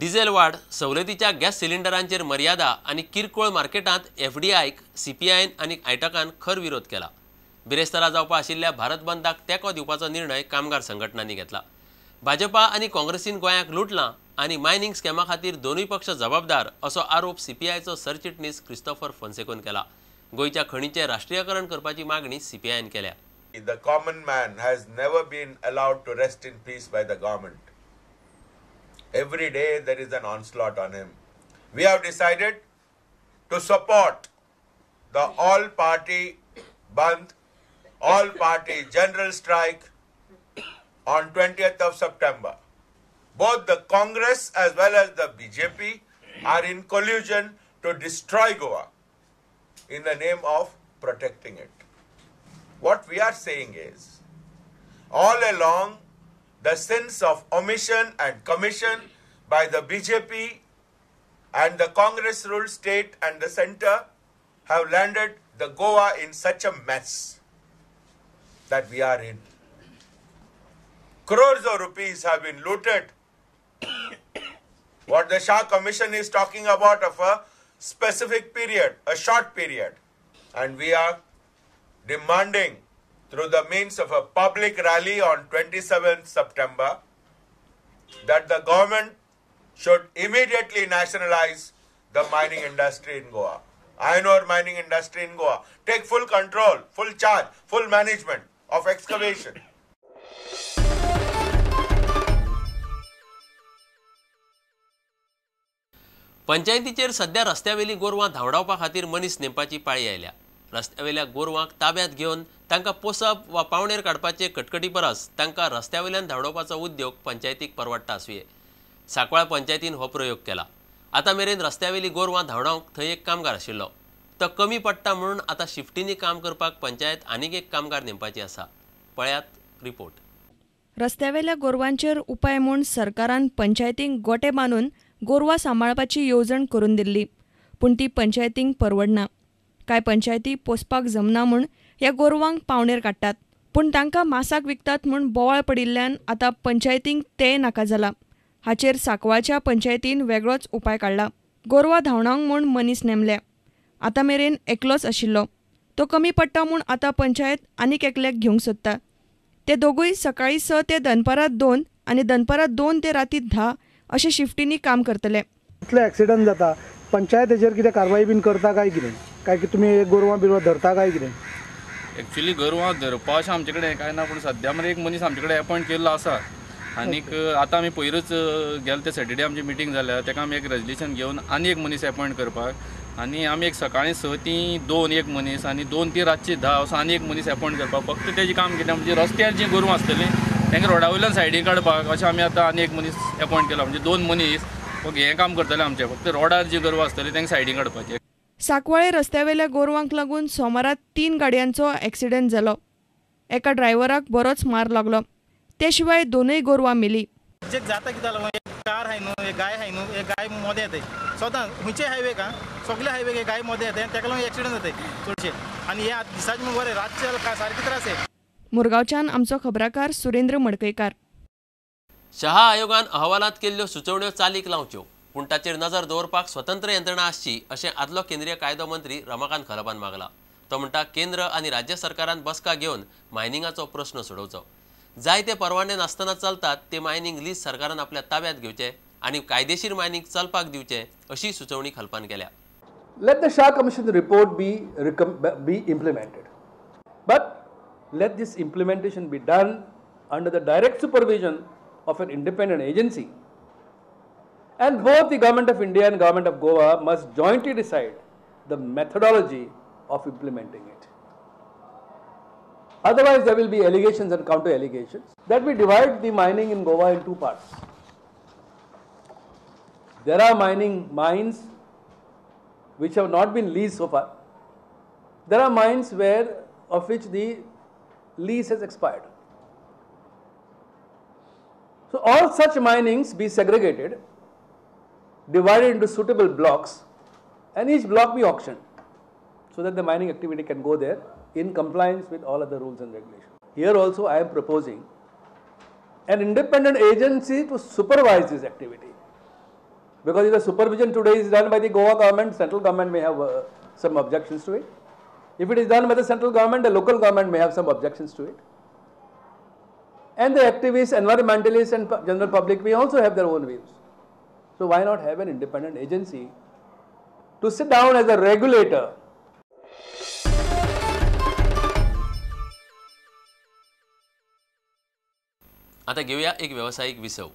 Diesel वाढ, सवलतीच्या gas सिलिंडरांचेर मर्यादा आणि किरकोळ मार्केटांत एफडीआयक सीपीआयन आणि आयटकान खर विरोध केला. बिरेस्तारा जावपा आशिल्ल्या भारत बंदाक तेंको दिवपाचो निर्णय कामगार संघटनांनी घेतला. भाजपा आणि काँग्रेसीन गोंयाक लुटलां आणि मायनिंग स्कॅमा खातीर दोनूय पक्ष जबाबदार असो आरोप सीपीआयचो सरचिटणीस क्रिस्टोफर फोन्सेकोन केला. गोंयच्या खणीचें राष्ट्रीयकरण करपाची मागणी सीपीआयन केल्या. The common man has never been allowed to rest in peace by the government. Every day there is an onslaught on him. We have decided to support the all-party Bandh, all-party general strike on 20th of September. Both the Congress as well as the BJP are in collusion to destroy Goa in the name of protecting it. What we are saying is, all along, the sins of omission and commission by the BJP and the Congress-ruled state and the centre have landed the Goa in such a mess that we are in. Crores of rupees have been looted. What the Shah Commission is talking about of a specific period, a short period. And we are demanding through the means of a public rally on 27th September that the government should immediately nationalize the mining industry in Goa. Iron ore mining industry in Goa. Take full control, full charge, full management of excavation. पंचायतीचेर सध्या रस्त्यावेली गोरवां धांवडावपा खातीर मनीस नेमपाची पाळी आयल्या. रस्त्यावेल्या गोरवांक ताब्यांत घेवन तांकां पोसप वा पावणेर काडपाचे कटकटी परस तांकां रस्त्यावेल्यान धांवडोवपाचो उद्योग पंचायतीक परवडटा आसुये. सांकवाळ पंचायतीन हो प्रयोग केला. आतां मेरेन रस्त्यावेली गोरवां धांवडावंक थंय एक कामगार आशिल्लो. तो कमी पडटा म्हणून आतां शिफ्टींनी काम करपाक पंचायत आनीक एक कामगार नेमपाची आसा. पळयात रिपोर्ट. रस्त्यावेल्या गोरवांचेर उपाय म्हूण सरकारान पंचायतींक गोटे बांदून गोरवां सांबाळपाची येवजण करून दिल्ली, पूण ती पंचायतींक परवडना. कांय पंचायती पोसपाक जमना म्हूण ह्या गोरवांक पावणेर काडटात, पूण तांकां मासाक विकतात म्हूण बोवाळ पडिल्ल्यान आतां पंचायतींक तेंय नाका जाला. हाचेर सांकवाळच्या पंचायतीन वेगळोच उपाय काडला. गोरवां धांवडावंक म्हूण मनीस नेमल्या. आतां मेरेन एकलोच आशिल्लो. तो कमी पडटा म्हूण आतां पंचायत आनीक एकल्याक घेवंक सोदता. ते दोगूय सकाळीं 6 ते दनपारां 2 आनी दनपारां 2 ते राती 10 अशे शिफ्टींनी काम करतले. इतले एक्सिडंट जाता, पंचायत हेचेर कितें कारवाई बीन करता काय कितें? काय की तुमी गोरवां बिरवां धरता काय कितें? एक्चुअली गोरवां धरपा अशें आमचे कडेन कांय ना, पूण सद्या मरे एक मनीस आमचे कडेन अपॉयंट केल्लो आसा. आनीक आतां आमी पयरूच गेले ते सॅटर्डे आमची मिटींग जाल्या, ताका आमी एक रेजल्युशन घेवन आनी एक मनीस अपॉयंट करपाक, आनी आमी एक सकाळीं 6 ती 2 एक मनीस आनी 2 ती रातची 10 असो आनी एक मनीस अपॉयंट करपाक. फक्त तेजें काम कितें म्हणजे रस्त्यार जीं गोरवां आसतलीं तांकां रोडा वयल्यान सायडीक काडपाक अशें आमी आतां आनी एक मनीस अपॉयंट केला. म्हणजे 2 मनीस हें काम करतले आमचें. फक्त रोडार जीं गोरवां आसतलीं तांकां सायडीक काडपाचें. सांकवाळे रस्त्यावेल्या गोरवांक लागून सोमारात 3 गाडयांचो एक्सिडंट जालो. एका ड्रायव्हराक बरोच मार लागलो. ते शिवाय 2 गोरवां मेली. जाता कितें जालां, कार आहाय न्हू, एक गाय आहाय न्हू, एक गाय मोदें येताय सदां खंयचे हायवे का सगळे हायवे एक गाय मोदें येताय, ताका लागून एक्सिडंट जाताय चडशे. आनी हे दिसाचे म्हूण बरें, रातचे सारके त्रास आहे. मुरगांवच्यान आमचो खबराकार सुरेंद्र मडकयकार. शहा आयोगान अहवालांत केल्ल्यो सुचोवण्यो चालीक लावच्यो, पूण ताचेर नजर दवरपाक स्वतंत्र यंत्रणा आसची अशें आदलो केंद्रीय कायदो मंत्री रमाकांत खलबान मागला. तो म्हणटा केंद्र आनी राज्य सरकारान बसका घेवन मायनिंगाचो प्रस्न सोडोवचो. जाय ते परवाने नासतना चलतात ते मायनिंग लीज सरकारान आपल्या ताब्यांत घेवचे आनी कायदेशीर मायनिंग चलपाक दिवचे अशी सुचोवणी खलपान केल्या. Let the Shah Commission report be implemented, but let this implementation be done under the direct supervision of an independent agency, and both the Government of India and Government of Goa must jointly decide the methodology of implementing it. Otherwise there will be allegations and counter allegations that we divide the mining in Goa in 2 parts. There are mines which have not been leased so far. There are mines of which the lease has expired. So all such minings be segregated, divided into suitable blocks, and each block be auctioned so that the mining activity can go there in compliance with all other rules and regulations. Here also I am proposing an independent agency to supervise this activity. Because if the supervision today is done by the Goa government, central government may have some objections to it. If it is done by the central government, the local government may have some objections to it. And the activists, environmentalists and general public may also have their own views. So why not have an independent agency to sit down as a regulator? आता घेऊया एक व्यावसायिक विसव.